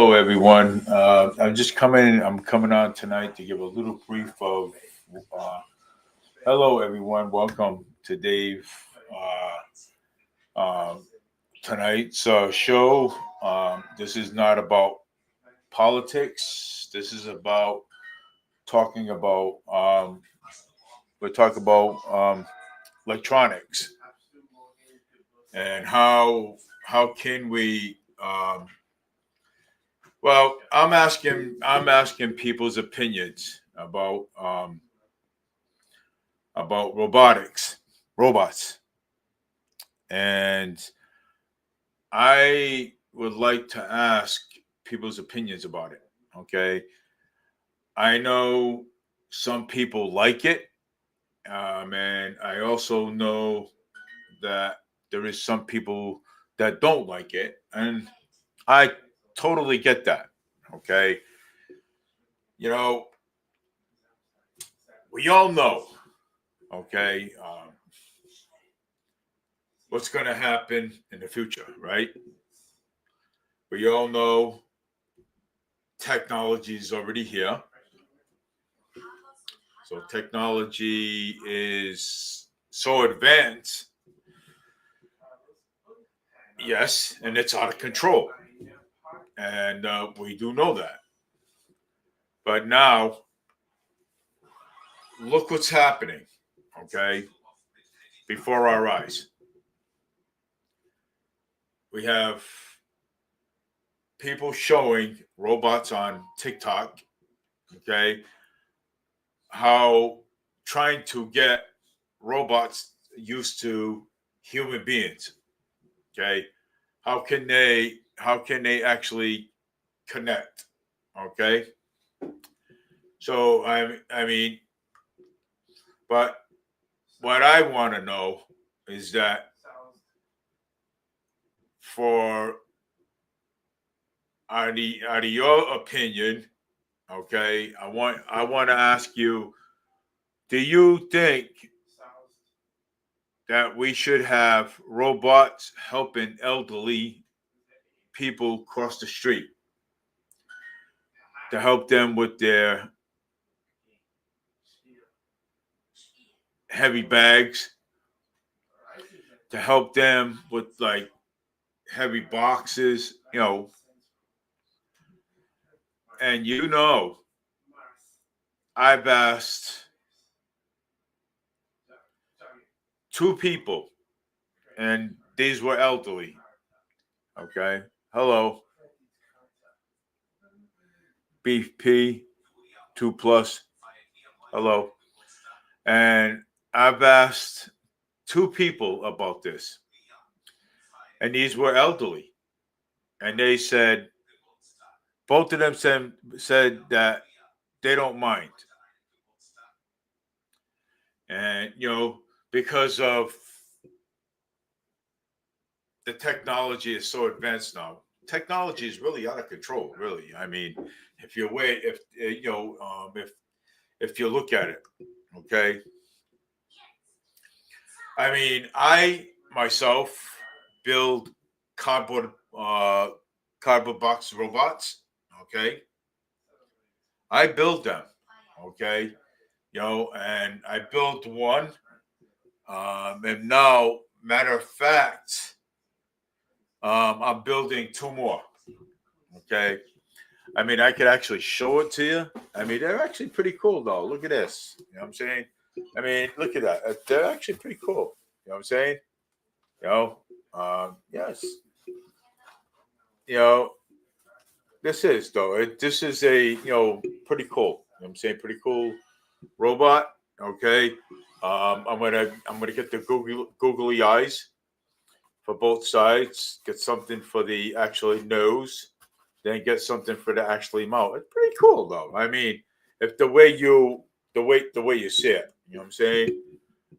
Hello, everyone. I'm coming on tonight to give a little brief of. Uh, hello, everyone. Welcome to Dave. Um, Tonight's show. This is not about politics. This is about talking about. We're talking about electronics and how can we. Well, I'm asking people's opinions about robots, and I would like to ask people's opinions about it. Okay, I know some people like it, and I also know that there is some people that don't like it, and I totally get that. Okay, you know, we all know. Okay, what's going to happen in the future, right? We all know technology is already here. So technology is so advanced, yes, and it's out of control. And we do know that. But now, look what's happening, okay, before our eyes. We have people showing robots on TikTok, okay, how trying to get robots used to human beings. Okay, how can they actually connect? Okay, so I mean, but what I want to know is that for out of your opinion, okay, I want to ask you: do you think that we should have robots helping elderly people cross the street to help them with their heavy bags, to help them with like heavy boxes, and I've asked two people, and these were elderly. Okay, hello, BP 2 plus. Hello, and I've asked two people about this, and these were elderly, and they said both of them said that they don't mind, and because of the technology is so advanced now. Technology is really out of control. Really, I mean, if you wait, if if you look at it, okay. I mean, I myself build cardboard cardboard box robots. Okay, I build them. Okay, and I built one. And now, matter of fact, I'm building two more. Okay, I mean, I could actually show it to you. I mean, they're actually pretty cool, though. Look at this. You know what I'm saying? I mean, look at that. They're actually pretty cool. You know what I'm saying? You know, yes. You know, this is though. This is a pretty cool. You know what I'm saying? Pretty cool robot. Okay. I'm gonna get the googly eyes for both sides. Get something for the actually nose, then get something for the actually mouth. It's pretty cool though. I mean, if the way you see it, you know what I'm saying?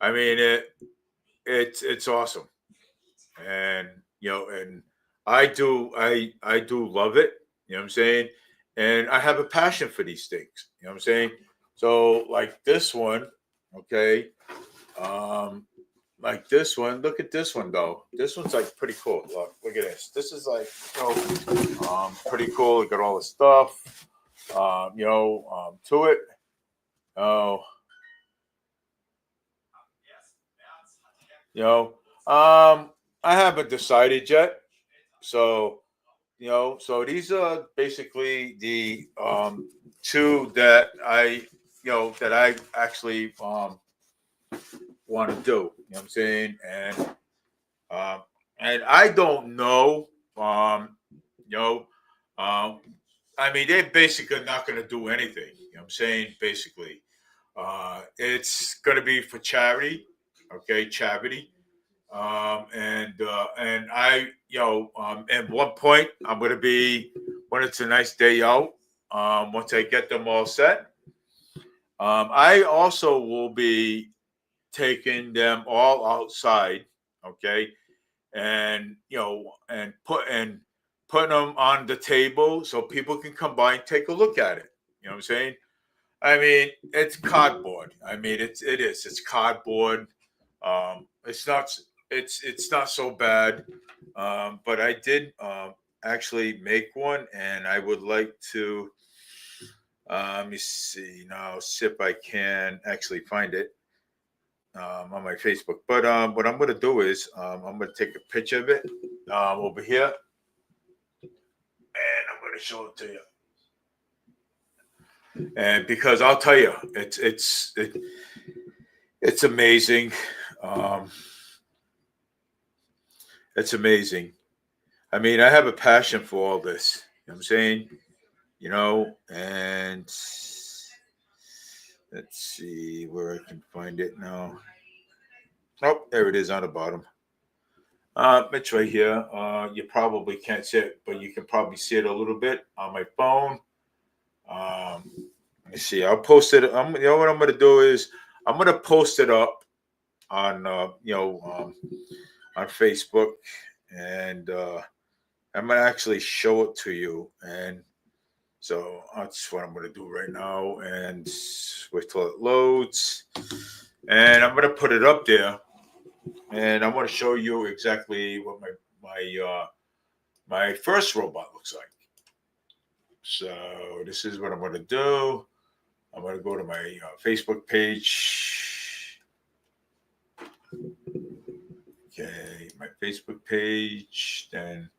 I mean it's awesome. And and I do love it, you know what I'm saying? And I have a passion for these things, you know what I'm saying? So like this one, okay, um like this one. Look at this one though. This one's like pretty cool. Look at this. This is like pretty cool. You got all the stuff, to it. Oh, you know, I haven't decided yet. So so these are basically the two that I actually want to do. You know what I'm saying? Um, and I don't know. You know, um, I mean, they're basically not going to do anything. You know what I'm saying? Basically, it's going to be for charity. Okay, charity. And I, at one point, I'm going to be when it's a nice day out. Once I get them all set, I also will be taking them all outside. Okay, and putting them on the table so people can come by and take a look at it. You know what I'm saying? I mean, it's cardboard. I mean, it's cardboard. It's not it's not so bad. But I did actually make one, and I would like to. Let me see now, see if I can actually find it on my Facebook. But what I'm going to do is I'm going to take a picture of it over here, and I'm going to show it to you. And because I'll tell you, it's amazing. Um, it's amazing. I mean, I have a passion for all this. You know what I'm saying? And let's see where I can find it now. Oh, there it is on the bottom. It's right here. You probably can't see it, but you can probably see it a little bit on my phone. Um, let me see. I'll post it. What I'm going to do is I'm going to post it up on on Facebook, and I'm going to actually show it to you. And so that's what I'm going to do right now. And wait till it loads. And I'm going to put it up there, and I'm going to show you exactly what my first robot looks like. So this is what I'm going to do. I'm going to go to my Facebook page. Okay, my Facebook page. Then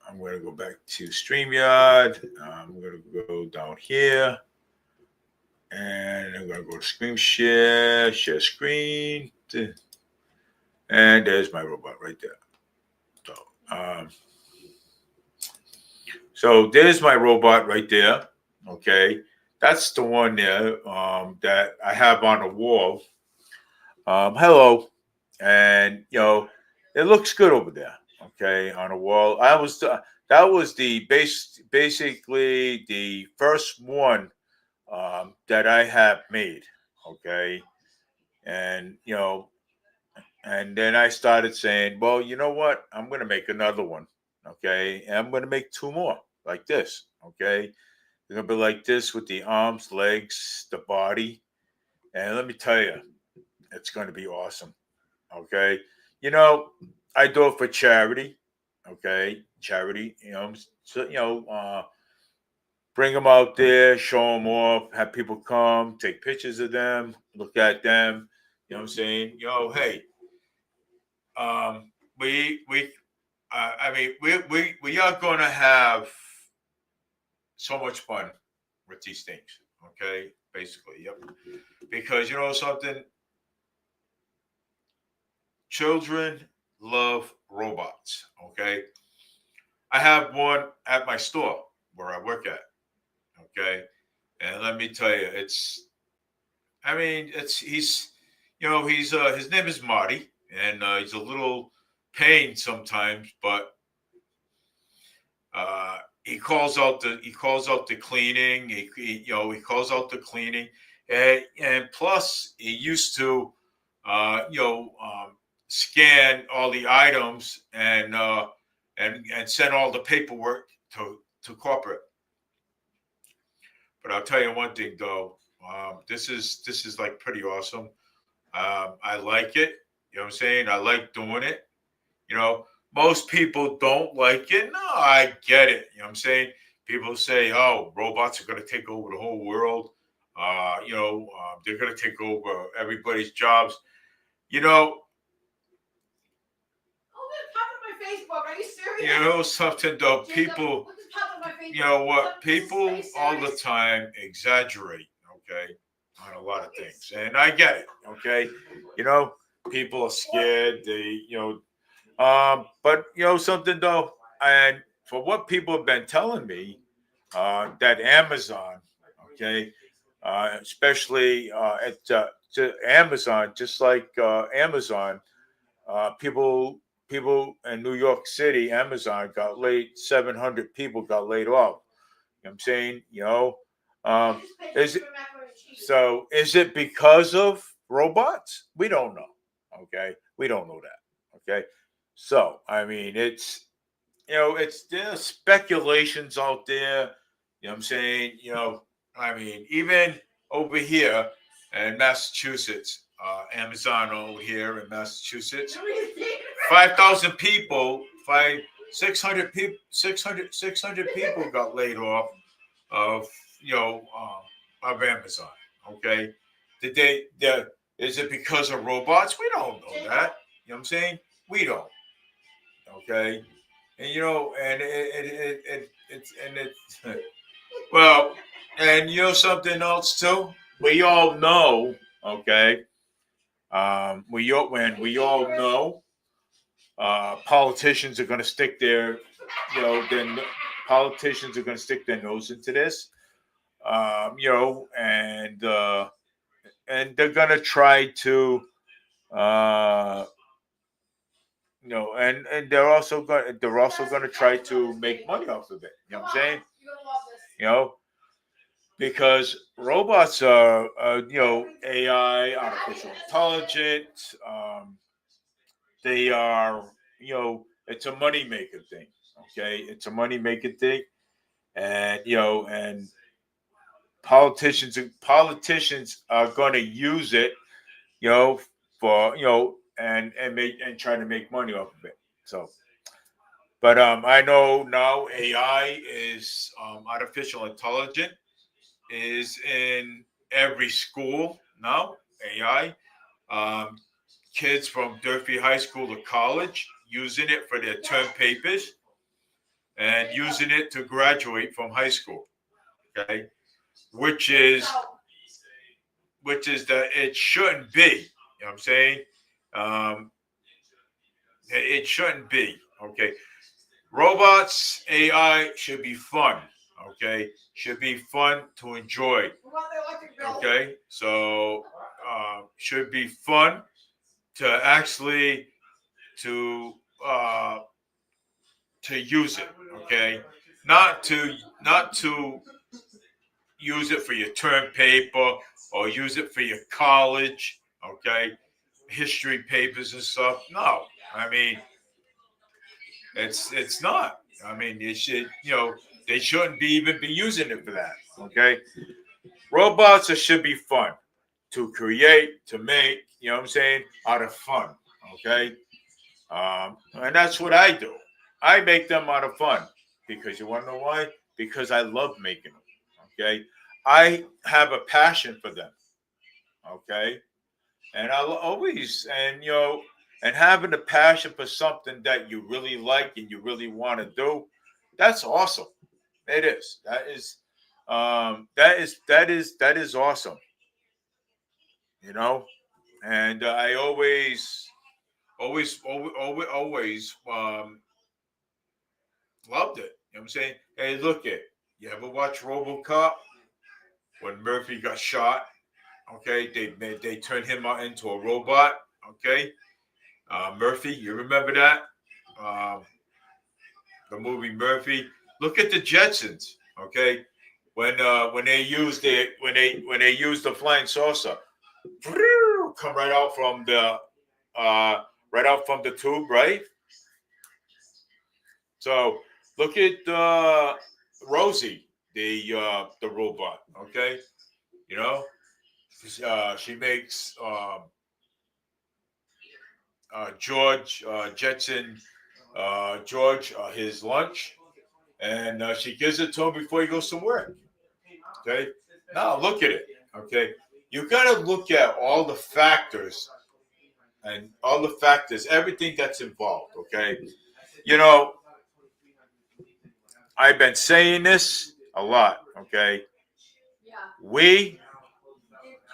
I'm going to go back to StreamYard. I'm going to go down here. And I'm going to go to screen share screen. And there's my robot right there. So there's my robot right there. Okay. That's the one there that I have on the wall. Hello. And, it looks good over there. Okay. On the wall. That was basically the first one that I have made. Okay. And, and then I started saying, well, you know what? I'm going to make another one. Okay. And I'm going to make two more like this. Okay. They're going to be like this with the arms, legs, the body. And let me tell you, it's going to be awesome. Okay. I do it for charity. Okay. Charity, so, bring them out there, show them off, have people come, take pictures of them, look at them. You know what I'm saying? Hey, we I mean we are going to have so much fun with these things. Okay, basically, yep. Because something, children love robots. Okay, I have one at my store where I work at. Okay, and let me tell you, he's his name is Marty, and he's a little pain sometimes, but he calls out the cleaning. He calls out the cleaning, and plus he used to scan all the items and send all the paperwork to corporate. But I'll tell you one thing though, this is like pretty awesome. I like it. You know what I'm saying? I like doing it. You know, most people don't like it. No, I get it. You know what I'm saying? People say, oh, robots are going to take over the whole world. They're going to take over everybody's jobs. You know, Oh, it popped on my Facebook. Are you you serious? know something though, Jacob, people, what just popped on my Facebook? you know what, This is people space all the series? time exaggerate, okay, on a lot of things, and I get it, okay. You know, people are scared. They, but you know something though, and for what people have been telling me, that Amazon, okay, especially to Amazon, just like Amazon, people in New York City, Amazon got laid. 700 people got laid off. You know what I'm saying, um, is it so? Is it because of robots? We don't know. Okay, we don't know that. Okay, so I mean, it's there's speculations out there. You know what I'm saying? I mean, even over here in Massachusetts, Amazon over here in Massachusetts, 5,000 people, 600 people, 600 people got laid off of, of Amazon. Okay. Did is it because of robots? We don't know that. You know what I'm saying? We don't. Okay. And and it's well, and something else too. We all know, okay. We all know, politicians are going to stick their, then politicians are going to stick their nose into this, and they're going to try to, uh, and they're also going to try to make money off of it. You know what I'm saying? You're gonna love this. You know, because robots are, AI, artificial intelligence. They are, it's a money making thing. Okay, it's a money making thing, and politicians are going to use it, you know, for and try to make money off of it. So, but I know now AI is, artificial intelligence is in every school now. AI, um, kids from Durfee High School to college using it for their term papers and using it to graduate from high school. Okay, which is that it shouldn't be. You know what I'm saying? Um, it shouldn't be. Okay, robots, AI should be fun. Okay, should be fun to enjoy. Okay, so should be fun to actually to uh, to use it. Okay, not to not to use it for your term paper or use it for your college. Okay, history papers and stuff. No, I mean it's not. I mean they should, they shouldn't be even be using it for that. Okay, robots should be fun to create, to make. You know what I'm saying? Out of fun. Okay, and that's what I do. I make them out of fun because you want to know why? Because I love making them. Okay, I have a passion for them. Okay, and I'll always, and having a passion for something that you really like and you really want to do, that's awesome. It is. That is awesome. You know, and I always loved it. You know what I'm saying? Hey, look it. You ever watch RoboCop when Murphy got shot? Okay, they turned him out into a robot. Okay, Murphy, you remember that? Um, the movie Murphy. Look at the Jetsons. Okay, when they used it when they used the flying saucer, come uh, right out from the tube, right? So look at Rosie, the robot. Okay, you know, she makes George Jetson George his lunch, and she gives it to him before he goes to work. Okay, now look at it. Okay, you got to look at all the factors and all the factors, everything that's involved. Okay, you know, I've been saying this a lot. Okay, Yeah. we Did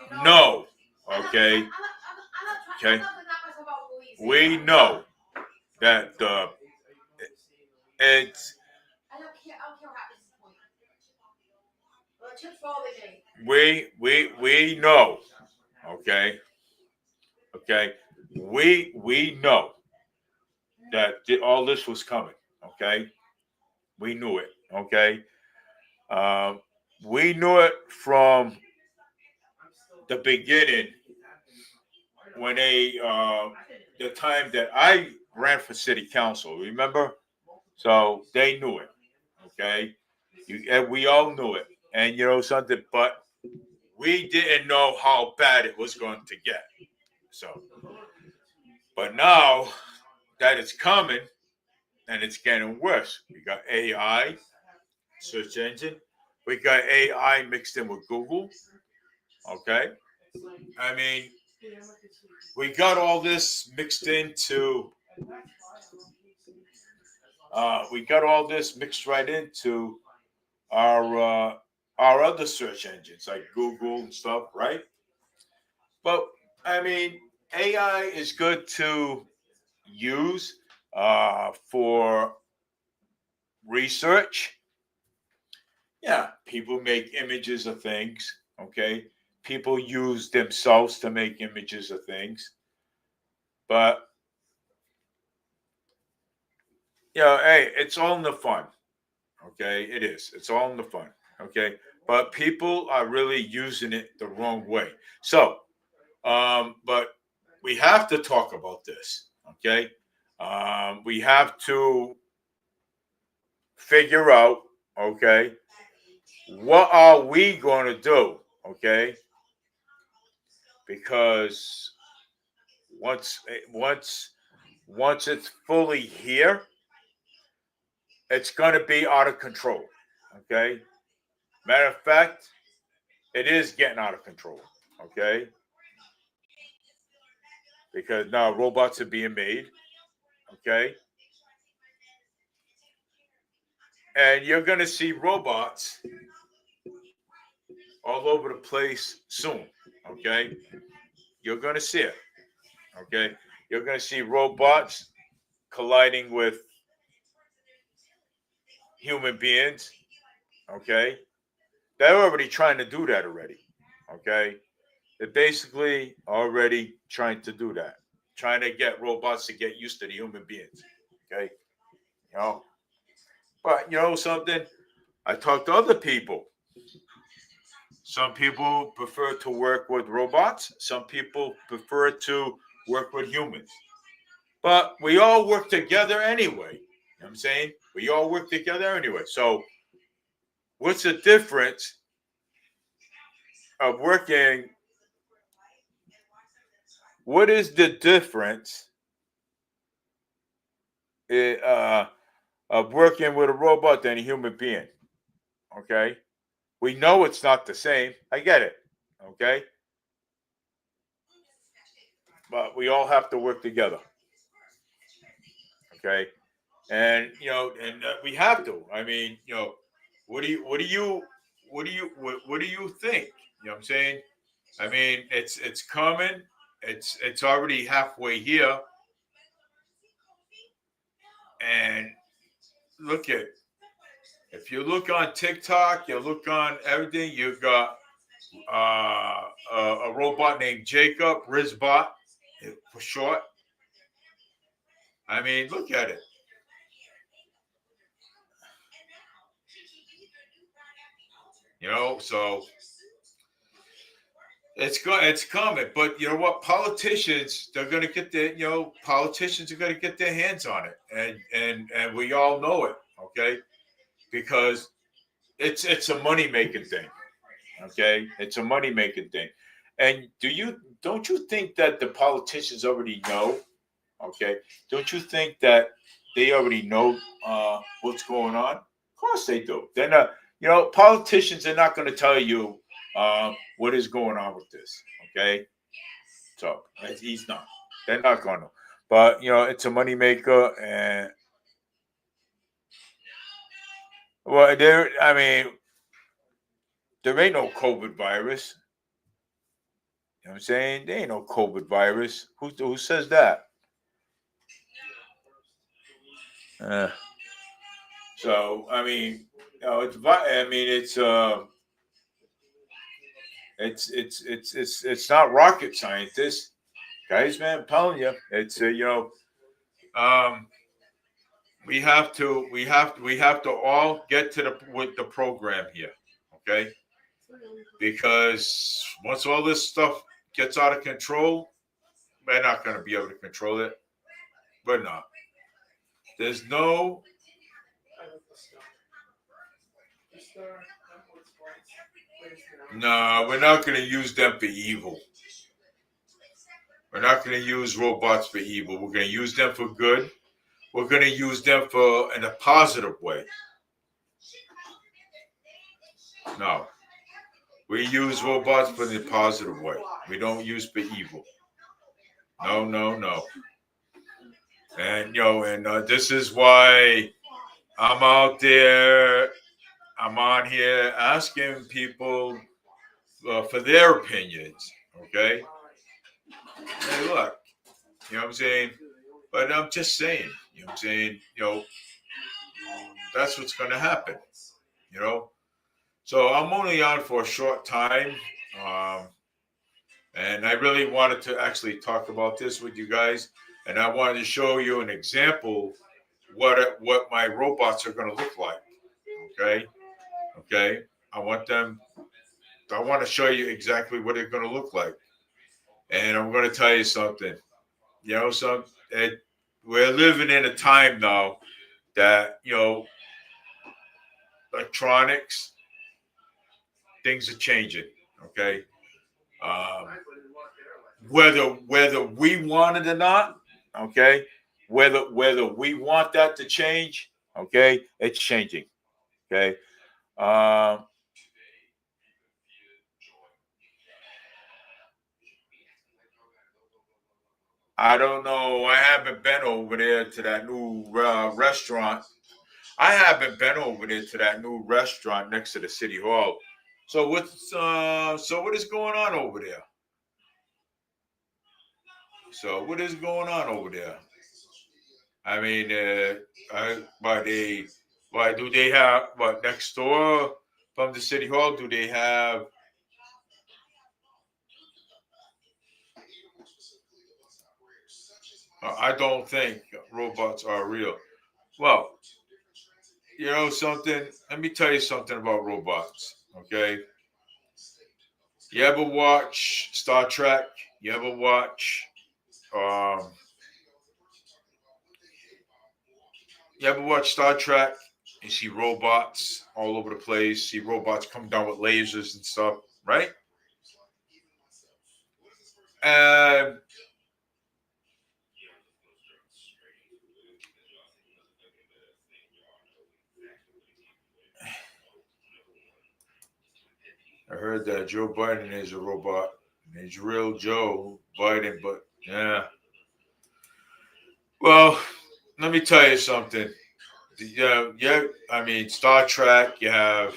you know. I'm not- Okay, I'm not trying. okay, I'm not to knock myself out, Louise. we know that it's I don't care. I don't care what happens at this point. Well, the chips fall they made. we know. Okay, okay, we know that all this was coming. Okay, we knew it. Okay, um, we knew it from the beginning when the time that I ran for city council. Remember? So they knew it. Okay, and we all knew it. And you know something, but we didn't know how bad it was going to get. So, but now that it's coming and it's getting worse, we got AI search engine. We got AI mixed in with Google. Okay, I mean, we got all this mixed into. We got all this mixed right into our uh, our other search engines like Google and stuff, right? But I mean, AI is good to use for research. Yeah, people make images of things. Okay, people use themselves to make images of things. But hey, it's all in the fun. Okay, it is. It's all in the fun. Okay, but people are really using it the wrong way. So, but we have to talk about this. Okay, we have to figure out. Okay, what are we going to do? Okay, because once once it's fully here, it's going to be out of control. Okay, matter of fact, it is getting out of control. Okay, because now robots are being made. Okay, and you're going to see robots all over the place soon. Okay, you're going to see it. Okay, you're going to see robots colliding with human beings. Okay, they're already trying to do that already. Okay, they're basically already trying to do that, trying to get robots to get used to the human beings. Okay, you know, but you know something. I talked to other people. Some people prefer to work with robots. Some people prefer to work with humans. But we all work together anyway. You know what I'm saying? We all work together anyway. So what's the difference of working? What is the difference uh, of working with a robot than a human being? Okay. We know it's not the same. I get it. Okay. But we all have to work together. Okay. And we have to. I mean, what do you think? You know what I'm saying? I mean, it's coming. It's already halfway here, and look at if you look on TikTok, you look on everything. You've got a robot named Jacob Rizbot for short. I mean, look at it. So it's coming, but you know what? Politicians, they're going to get their, politicians are going to get their hands on it, and we all know it, okay? Because it's a money making thing, okay? It's a money making thing, and don't you think that the politicians already know? Okay, don't you think that they already know what's going on? Of course they do. They're not. Politicians are not going to tell you what is going on with this. Okay, so he's not. They're not going to. But it's a moneymaker, and well, there. I mean, there ain't no COVID virus. You know what I'm saying? There ain't no COVID virus. Who says that? So I mean, it's not rocket scientists, guys. Man, I'm telling you, it's um, we have to all get to the program here, okay? Because once all this stuff gets out of control, we're not going to be able to control it. We're not. There's no. No, we're not going to use them for evil. We're not going to use robots for evil. We're going to use them for good. We're going to use them in a positive way. No. We use robots for the positive way. We don't use for evil. No, no, no. And this is why I'm out there. I'm on here asking people for their opinions. Okay. Hey, look. You know what I'm saying? But I'm just saying. You know what I'm saying? That's what's going to happen. So I'm only on for a short time. And I really wanted to actually talk about this with you guys. And I wanted to show you an example what my robots are going to look like. Okay. I want to show you exactly what they're going to look like. And I'm going to tell you something. We're living in a time now that, electronics, things are changing. Okay. Whether we want it or not, okay, whether we want that to change, okay, it's changing. Okay. I don't know. I haven't been over there to that new restaurant. I haven't been over there to that new restaurant next to the city hall. So what is going on over there? So what is going on over there? I mean, why do they have next door from the city hall? Do they have? I don't think robots are real. Well, something. Let me tell you something about robots. Okay. You ever watch Star Trek? You ever watch? Um, you ever watch Star Trek? You see robots all over the place. See robots come down with lasers and stuff, right? And I heard that Joe Biden is a robot. He's real Joe Biden, but yeah. Well, let me tell you something. Yeah. I mean, Star Trek. Uh,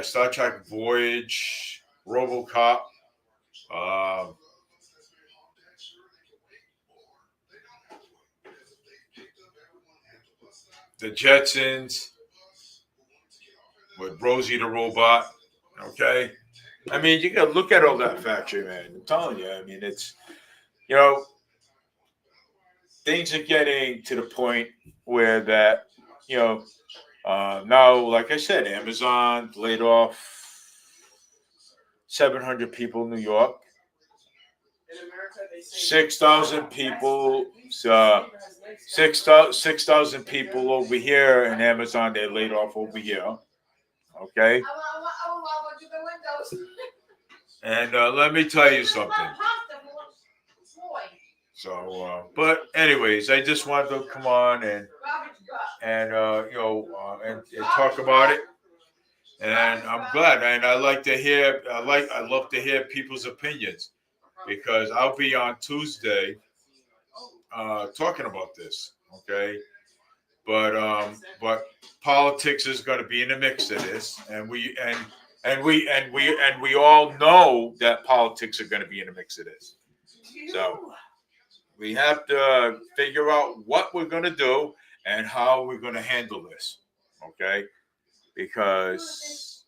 Star Trek Voyage, RoboCop. Um, the Jetsons with Rosie the robot. Okay. I mean, you got to look at all that factory, man. I'm telling you. I mean, it's you know things are getting to the point where that you know now, like I said, Amazon laid off 700 people in New York, 6,000 people, 6,000 people over here in Amazon. They laid off over here. Okay, and let me tell you something. So, but anyways, I just wanted to come on and and talk about it. And I'm glad, and I like to hear. I love to hear people's opinions because I'll be on Tuesday talking about this. Okay, but politics is going to be in the mix of this, and we all know that politics are going to be in the mix of this. So we have to figure out what we're going to do and how we're going to handle this. Okay, because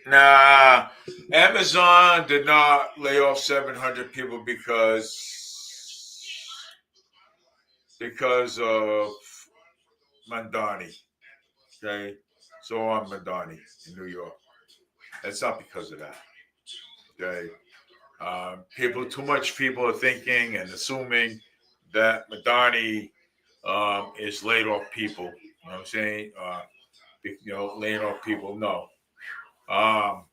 nah, Amazon did not lay off 700 people because of Mandani. Okay, so I'm Mandani in New York. It's not because of that. Okay, too much people are thinking and assuming that Mandani is laid off people. You know what I'm saying? Laying off people. No, um,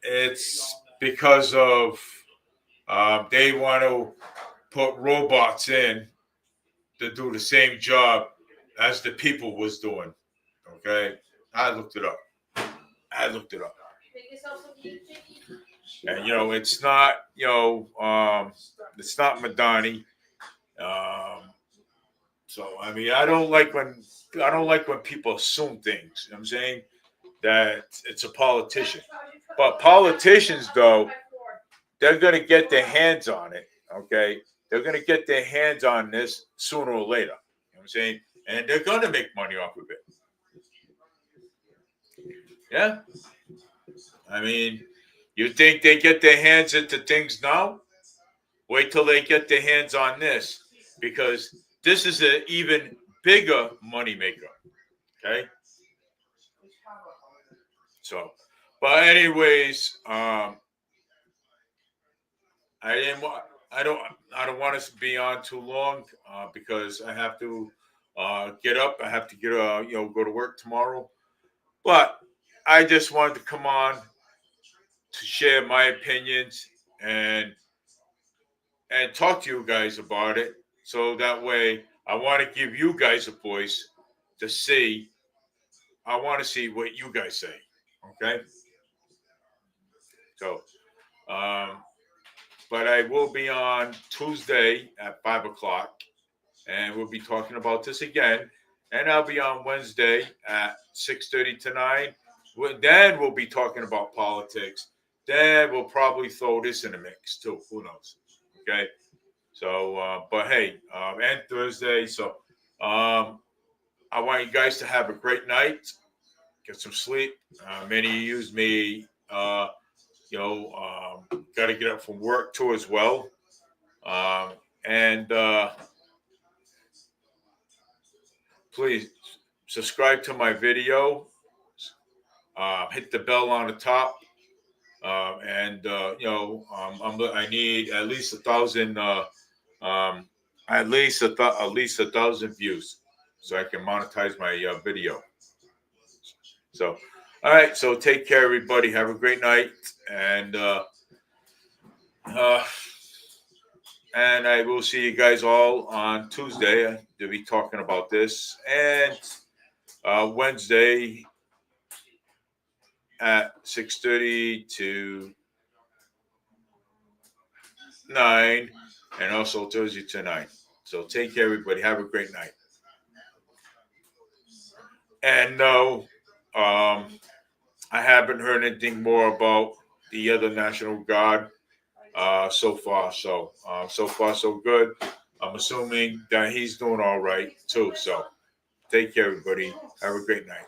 it's because of they want to put robots in to do the same job as the people was doing. Okay, I looked it up. And it's not Madani. Um, so I mean, I don't like when people assume things. You know what I'm saying that it's a politician, but politicians though they're going to get their hands on it. Okay, they're going to get their hands on this sooner or later. You know what I'm saying, and they're going to make money off of it. Yeah, I mean, you think they get their hands into things now? Wait till they get their hands on this, because this is an even bigger moneymaker. Okay. So, but anyways, I didn't want. I don't want us to be on too long because I have to get up. I have to get go to work tomorrow. But I just wanted to come on to share my opinions and talk to you guys about it. So that way, I want to give you guys a voice to see. I want to see what you guys say. Okay. So, um, but I will be on Tuesday at 5 o'clock, and we'll be talking about this again. And I'll be on Wednesday at 6:30 to 9. Then we'll be talking about politics. Then we'll probably throw this in the mix too. Who knows? Okay. So, but hey, and Thursday. So, I want you guys to have a great night. Get some sleep. Many of you may, got to get up from work too as well. And please subscribe to my video. Hit the bell on the top. I need at least 1,000. At least at least 1,000 views, so I can monetize my video. So, all right. So take care, everybody. Have a great night, and I will see you guys all on Tuesday to be talking about this, and Wednesday at 6:30 to 9, and also Thursday to 9. So take care, everybody. Have a great night. And no, I haven't heard anything more about the other National Guard so far. So so far so good. I'm assuming that he's doing all right too. So take care, everybody. Have a great night.